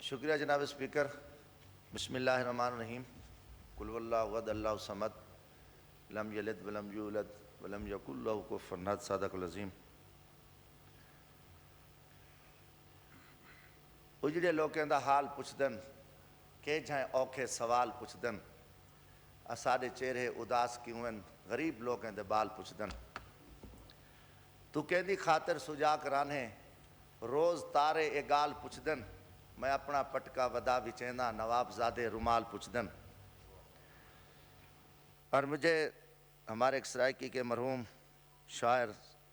شکریہ جناب اسپیکر. بسم اللہ الرحمن الرحیم. قل واللہ احد اللہ الصمد لم یلد ولم یولد ولم یکن لہ کفوا احد. صادق العظیم. اجڑے لوگوں دا حال پوچھدن کہ جائیں اوکھے سوال پوچھدن اساڈے چہرے اداس کیوں ہیں غریب لوگوں دے بال پوچھدن. تو کہندی خاطر سجا کرانے روز تارے اے گال پوچھدن میں اپنا پٹکا ودا وچیندا نواب زادے رومال پوچھدن. اور مجھے ہمارے ایک سرائکی کے مرحوم شاعر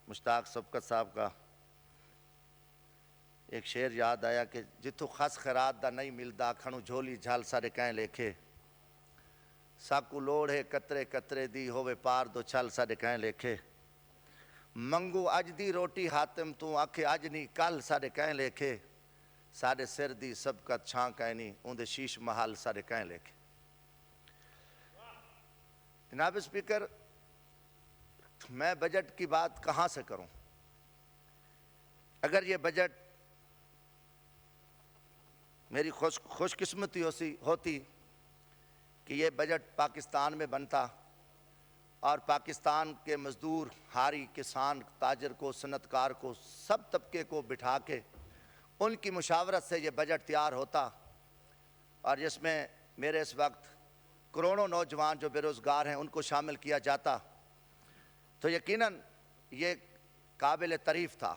مشتاق سبقت صاحب کا ایک شعر یاد آیا کہ جتھوں خس خیرات دا نہیں ملدا کھنو جھولی جھال سارے کہیں لکھے ساکو لوڑ ہے قطرے قطرے دی ہووے پار دو چھل سارے کہیں لکھے منگو اج دی روٹی حاتم تو آکھے اج نہیں کل سارے کہیں لکھے سارے سر دی سبقت چھان کہنی اون دے شیش محل سارے کہیں لکھے. جناب اسپیکر میں بجٹ کی بات کہاں سے کروں؟ اگر یہ بجٹ میری خوش قسمتی ہوتی کہ یہ بجٹ پاکستان میں بنتا اور پاکستان کے مزدور ہاری کسان تاجر کو صنعت کار کو سب طبقے کو بٹھا کے ان کی مشاورت سے یہ بجٹ تیار ہوتا اور جس میں میرے اس وقت کروڑوں نوجوان جو بے روزگار ہیں ان کو شامل کیا جاتا تو یقیناً یہ قابل تعریف تھا.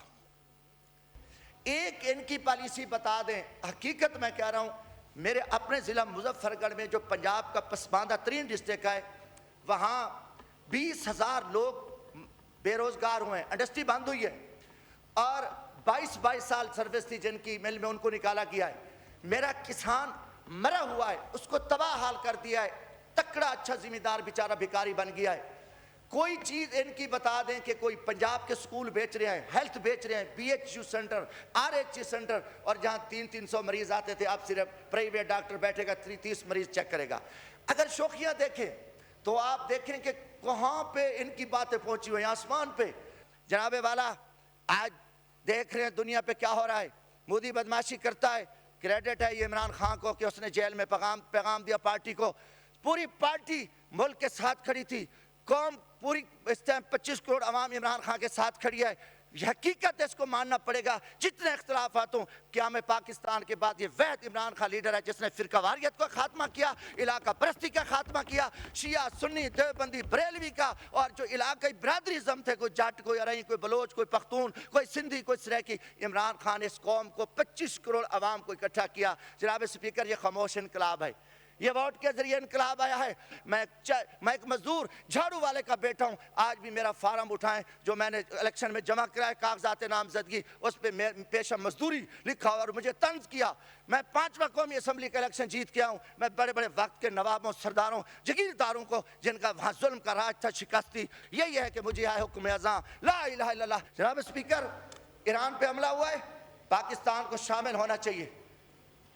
ایک ان کی پالیسی بتا دیں. حقیقت میں کہہ رہا ہوں میرے اپنے ضلع مظفر گڑھ میں جو پنجاب کا پسماندہ ترین ڈسٹرکٹ ہے وہاں 20,000 لوگ بے روزگار ہوئے ہیں. انڈسٹری بند ہوئی ہے اور 22 سال سروس تھی جن کی مل میں ان کو نکالا گیا ہے. میرا کسان مرا ہوا ہے اس کو تباہ حال کر دیا ہے. تکڑا اچھا ذمہ بیچارہ بھکاری بن گیا ہے. کوئی چیز ان کی بتا دیں کہ کوئی پنجاب کے سکول بیچ رہے ہیں ہیلتھ بیچ رہے ہیں BHU سینٹر RH سینٹر اور جہاں 300 مریض آتے تھے اب صرف پرائیویٹ ڈاکٹر بیٹھے گا 30 مریض چیک کرے گا. اگر شوخیاں دیکھیں تو آپ دیکھیں کہ کہاں پہ ان کی باتیں پہنچی ہوئی ہیں آسمان پہ. جناب والا آج دیکھ رہے ہیں دنیا پہ کیا ہو رہا ہے. مودی بدماشی کرتا ہے کریڈٹ ہے یہ عمران خان کو کہ اس نے جیل میں پیغام دیا پارٹی کو. پوری پارٹی ملک کے ساتھ کھڑی تھی. قوم پوری اس ٹائم 25 کروڑ عوام عمران خان کے ساتھ کھڑی ہے. یہ حقیقت ہے اس کو ماننا پڑے گا. جتنے اختلافات ہوں کیا میں پاکستان کے بعد یہ واحد عمران خان لیڈر ہے جس نے فرقہ واریت کا خاتمہ کیا علاقہ پرستی کا خاتمہ کیا شیعہ سنی دیوبندی بریلوی کا اور جو علاقائی برادریزم تھے کوئی جٹ کوئی ارئی کوئی بلوچ کوئی پختون کوئی سندھی کوئی سریکی. عمران خان اس قوم کو 25 کروڑ عوام کو اکٹھا کیا. جناب اسپیکر یہ خاموش انقلاب ہے. یہ ووٹ کے ذریعے انقلاب آیا ہے. میں ایک مزدور جھاڑو والے کا بیٹا ہوں. آج بھی میرا فارم اٹھائیں جو میں نے الیکشن میں جمع کرایا کاغذات نامزدگی اس پہ پیشہ مزدوری لکھا اور مجھے طنز کیا. میں 5واں قومی اسمبلی کا الیکشن جیت کے آؤں. میں بڑے بڑے وقت کے نوابوں سرداروں جگیرداروں کو جن کا وہاں ظلم کا راج تھا شکستی یہی ہے کہ مجھے آئے حکم اذاں لا الہ الا اللہ. جناب اسپیکر ایران پہ حملہ ہوا ہے پاکستان کو شامل ہونا چاہیے.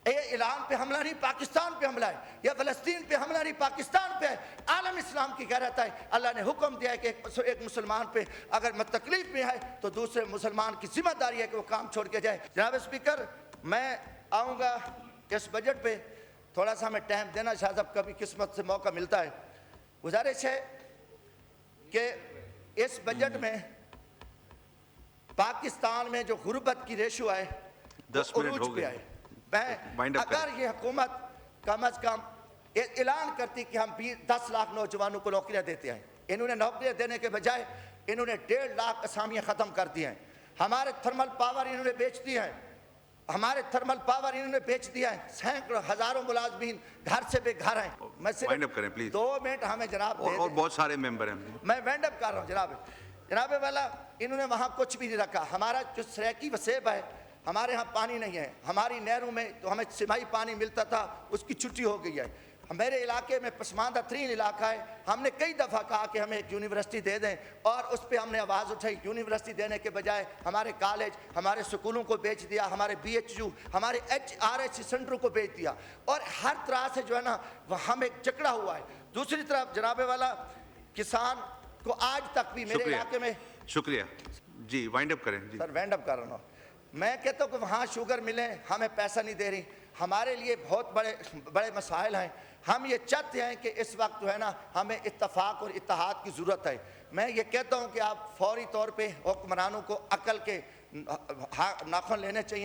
یہ ایران پہ حملہ نہیں پاکستان پہ حملہ ہے. یہ فلسطین پہ حملہ نہیں پاکستان پہ ہے. عالم اسلام کی غیرت ہے. اللہ نے حکم دیا ہے کہ ایک مسلمان پہ اگر تکلیف میں ہے تو دوسرے مسلمان کی ذمہ داری ہے کہ وہ کام چھوڑ کے جائے. جناب اسپیکر میں آؤں گا اس بجٹ پہ تھوڑا سا ہمیں ٹائم دینا شاید اب کبھی قسمت سے موقع ملتا ہے. گزارش ہے کہ اس بجٹ میں پاکستان میں جو غربت کی ریشو ہے 10 منٹ ہو گئے. اگر یہ حکومت کم از کم اعلان کرتی کہ ہم 10 لاکھ نوجوانوں کو نوکریاں دیتے ہیں. انہوں نے نوکریاں دینے کے بجائے انہوں نے 1.5 لاکھ اسامیاں ختم کر دی ہیں. ہمارے تھرمل پاور انہوں نے بیچ دی ہیں. ہمارے تھرمل پاور انہوں نے بیچ دیا ہے. سینکڑوں ہزاروں ملازمین گھر سے بے گھر ہیں. میں صرف 2 منٹ ہمیں جناب اور بہت سارے ممبر ہیں میں وینڈ اپ کر رہا ہوں. جناب والا انہوں نے وہاں کچھ بھی نہیں رکھا. ہمارا جو سریکی وسیب ہے ہمارے ہاں پانی نہیں ہے. ہماری نہروں میں تو ہمیں سمائی پانی ملتا تھا اس کی چھٹی ہو گئی ہے. میرے علاقے میں پسماندہ ترین علاقہ ہے. ہم نے کئی دفعہ کہا کہ ہمیں ایک یونیورسٹی دے دیں اور اس پہ ہم نے آواز اٹھائی. یونیورسٹی دینے کے بجائے ہمارے کالج ہمارے سکولوں کو بیچ دیا. ہمارے BHU ہمارے RH سینٹروں کو بیچ دیا اور ہر طرح سے جو ہے نا وہ ہم ایک جکڑا ہوا ہے. دوسری طرف جناب والا کسان کو آج تک بھی میرے علاقے میں شکریہ جی وائنڈ اپ کریں. سر وائنڈ اپ کر رہا ہوں. میں کہتا ہوں کہ وہاں شوگر ملیں ہمیں پیسہ نہیں دے رہی. ہمارے لیے بہت بڑے مسائل ہیں. ہم یہ چاہتے ہیں کہ اس وقت جو ہے نا ہمیں اتفاق اور اتحاد کی ضرورت ہے. میں یہ کہتا ہوں کہ آپ فوری طور پہ حکمرانوں کو عقل کے ناخن لینے چاہیے.